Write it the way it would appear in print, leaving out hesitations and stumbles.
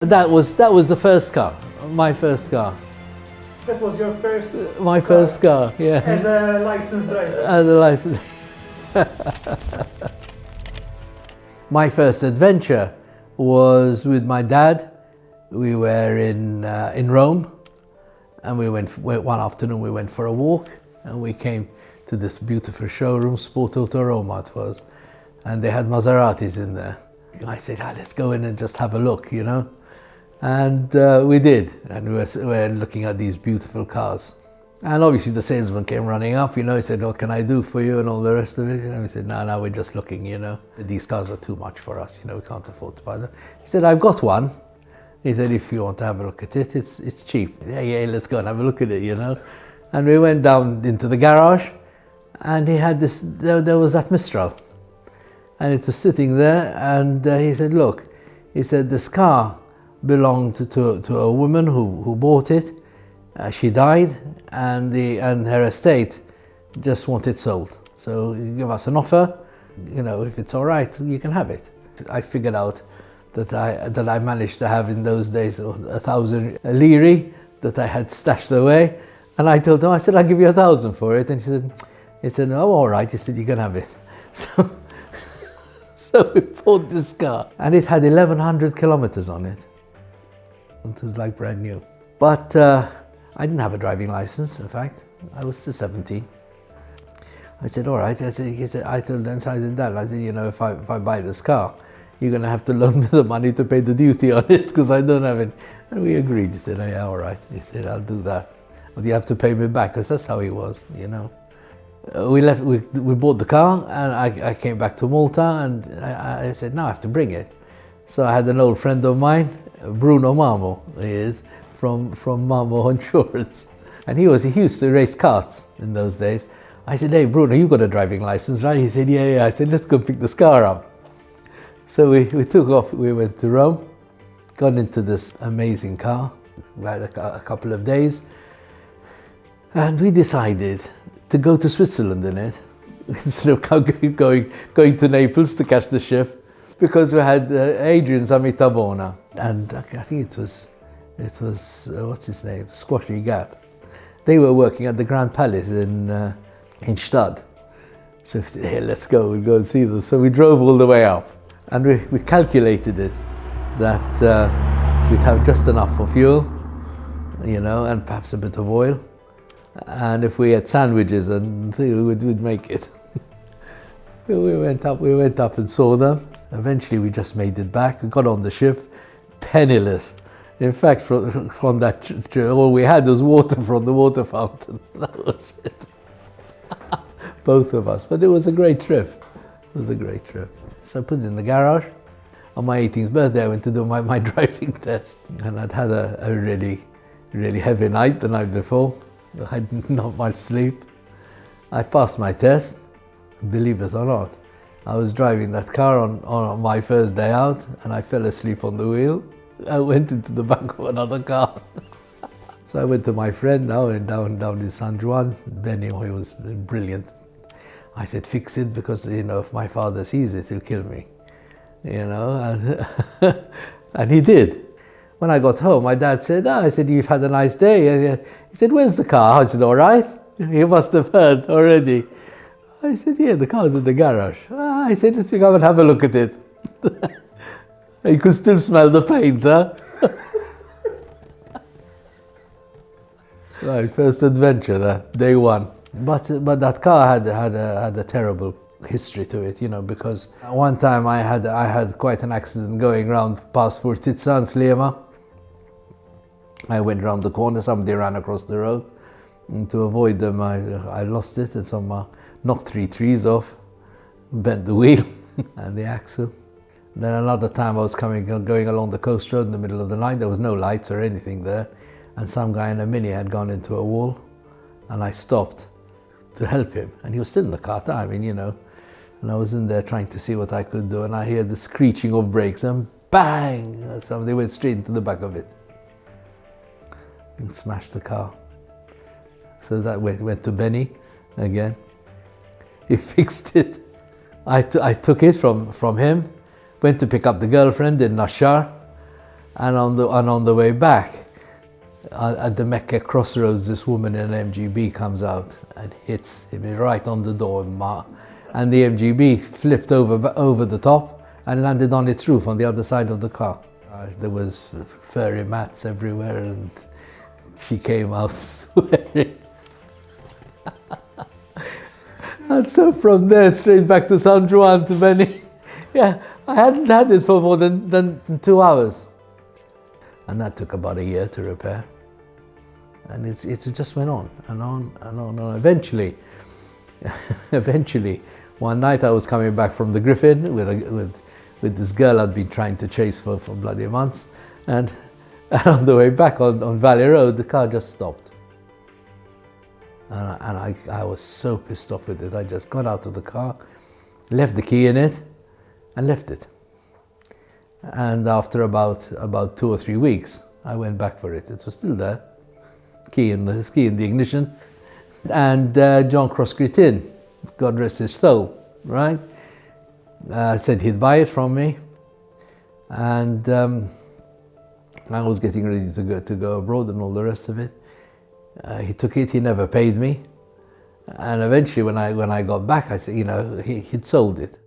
That was the first car, my first car. That was your first My first car, yeah. as a licensed driver? As a license. My first adventure was with my dad. We were in Rome, and we went one afternoon. We went for a walk, and we came to this beautiful showroom, Sport Auto Roma it was, and they had Maseratis in there. I said, let's go in and just have a look, you know. And we did, and we were looking at these beautiful cars. And obviously the salesman came running up, you know, he said, what can I do for you and all the rest of it. And we said, no, we're just looking, you know. These cars are too much for us, you know, we can't afford to buy them. He said, I've got one. He said, if you want to have a look at it, it's cheap. Yeah, let's go and have a look at it, you know. And we went down into the garage, and he had this, there was that Mistral. And it was sitting there, and he said, look, he said, this car belonged to a woman who bought it. She died, and her estate just want it sold. So you give us an offer, you know, if it's all right, you can have it. I figured out that I managed to have in those days 1,000 lire that I had stashed away, and I told him, I said, I'll give you 1,000 for it, and he said, oh, all right. He said, you can have it. So we bought this car, and it had 1,100 kilometers on it. It was like brand new. But I didn't have a driving license, in fact. I was still 17. I said, all right. I told them, so I said, Dad, I said, you know, if I buy this car, you're going to have to loan me the money to pay the duty on it, because I don't have it. And we agreed. He said, oh, yeah, all right. He said, I'll do that. But you have to pay me back, because that's how he was, you know. We bought the car, and I came back to Malta, and I said, no, I have to bring it. So I had an old friend of mine, Bruno Marmo, he is, from Marmo Insurance. And he used to race karts in those days. I said, hey, Bruno, you got a driving license, right? He said, yeah. I said, let's go pick this car up. So we took off, we went to Rome, got into this amazing car, we had a couple of days, and we decided to go to Switzerland in it, instead of going to Naples to catch the ship, because we had Adrian Zamitabona, and I think it was what's his name, Squashy Gat. They were working at the Grand Palace in Stad. So we said, hey, let's go, we'll go and see them. So we drove all the way up, and we calculated it, that we'd have just enough for fuel, you know, and perhaps a bit of oil. And if we had sandwiches, and we'd make it. We went up and saw them. Eventually we just made it back. We got on the ship, penniless. In fact, from that trip, all we had was water from the water fountain. That was it. Both of us. But it was a great trip. It was a great trip. So I put it in the garage. On my 18th birthday, I went to do my driving test. And I'd had a really, really heavy night the night before. I had not much sleep. I passed my test, believe it or not. I was driving that car on my first day out, and I fell asleep on the wheel. I went into the back of another car. So I went to my friend now down in San Juan, Benny, he was brilliant. I said, fix it, because, you know, if my father sees it, he'll kill me. You know, and he did. When I got home, my dad said, I said, you've had a nice day. He said, where's the car? I said, all right. He must have heard already. I said, yeah, the car's in the garage. I said, let's come and have a look at it. You could still smell the paint, huh? Right, first adventure, that day one. But that car had a terrible history to it, you know, because one time I had quite an accident going around past Fortizza and Slema. I went round the corner, somebody ran across the road, and to avoid them I lost it, and some knocked 3 trees off, bent the wheel and the axle. Then another time I was going along the coast road in the middle of the night. There was no lights or anything there, and some guy in a Mini had gone into a wall, and I stopped to help him, and he was still in the car, I mean, you know, and I was in there trying to see what I could do, and I hear the screeching of brakes, and bang! Somebody went straight into the back of it and smashed the car. So that went to Benny again. He fixed it. I took it from him, went to pick up the girlfriend in Nashar, And on the way back, at the Mecca crossroads, this woman in an MGB comes out and hits me right on the door, and the MGB flipped over the top and landed on its roof on the other side of the car. There was furry mats everywhere, and she came out swearing. And so from there, straight back to San Juan to Benny. Yeah, I hadn't had it for more than 2 hours. And that took about a year to repair. And it just went on and on and on and on. Eventually, one night I was coming back from the Griffin with this girl I'd been trying to chase for bloody months. And on the way back on Valley Road, the car just stopped. And I was so pissed off with it. I just got out of the car, left the key in it, and left it. And after about 2 or 3 weeks, I went back for it. It was still there, key in the ignition. And John Cross-Cretin, God rest his soul, right? Said he'd buy it from me, and I was getting ready to go abroad and all the rest of it. He took it. He never paid me, and eventually, when I got back, I said, he'd sold it.